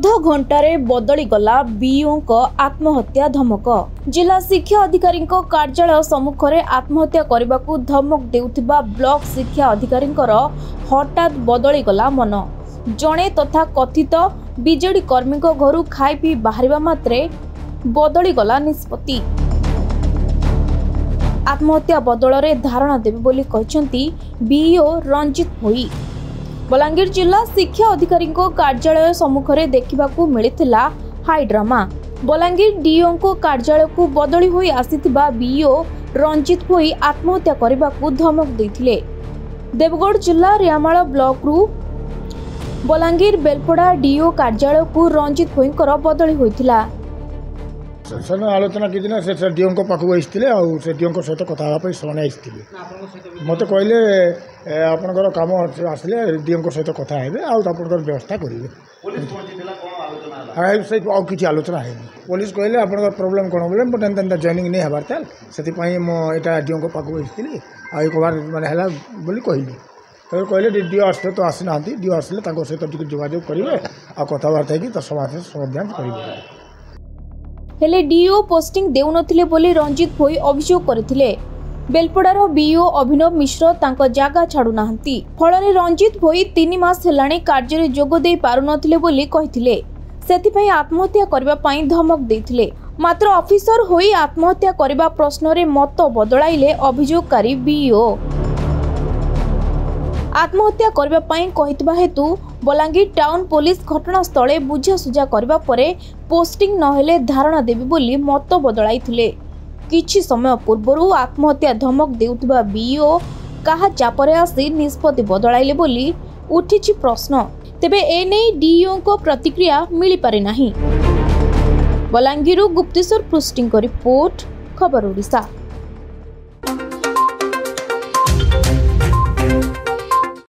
अर्ध घंटारे बदली गला बीओ आत्महत्या धमक। जिला शिक्षा अधिकारी कार्यालय सम्मुख में आत्महत्या करने को धमक देउथिबा ब्लॉक शिक्षा अधिकारी हठात बदली गला मन। जड़े तथा कथित बीजेडी कर्मी घर खाई पी बाहर मात्रे बदली गला निष्पत्ति। आत्महत्या बदल में धारणा देवे बोली कहते बीओ रंजित भोई। बलांगीर जिला शिक्षा अधिकारी कार्यालय सम्मुख में देखा मिलता हाई ड्रामा। बलांगीर डीओ कार्यालय को बदली होई आसीथिबा बीओ रंजित भोई आत्महत्या करने को धमक देथिले। देवगढ़ जिला रियामाल ब्लॉक रु बलांगीर बेलपड़ा डीओ कार्यालय को रंजित भोई बदली होइथिला। सर आलोचना की से डीओ पाखक आते डीओ सहित कथा से मत कहले आपंकर कम आसिले डीओ सहित कथा है आपर व्यवस्था करेंगे कि आलोचना है। पुलिस कहले आप प्रोब्लेम कौन बोले मोटे जॉइनिंग नहीं हबार ताल से मुझे डीओ पाखक आती आबार मानने है कहली तो कहले डीओ आसते तो आसीना डीओ आसिले सहित जोगाजोग करेंगे आ कथबार्ता समाधान करेंगे। हेले डीओ पोस्टिंग देउनथिले बोली रंजित भोई अभियोग करथिले। बेलपड़ार बीओ अभिनव मिश्र तांको जागा छाड़ू नाहंती। फଳରେ रंजित भोई 3 मास हेलाणी कार्य जोग दे पारुनथिले बोली कहिथिले। सेथिपई आत्महत्या करबा पई धमक देथिले। मात्र ऑफिसर होई आत्महत्या करबा प्रश्न रे मत बदलाइले अभियोगकारी बीओ। आत्महत्या करबा पई कहितबा हेतु बलांगीर टाउन पुलिस घटनास्थले बुझासुझा करबा परे पोस्टिंग नहेले धारणा देबी बोली मत बदलाइथिले। किछि समय पूर्व आत्महत्या धमक देउथिबा बीओ कहा चापरे आसी निष्पत्ति बदलाइले बोली उठिछि प्रश्न। तेबे एने डीओ को प्रतिक्रिया मिली पारे नाही। बलांगीर गुप्तेश्वर पृष्टिंग रिपोर्ट खबर ओडिशा।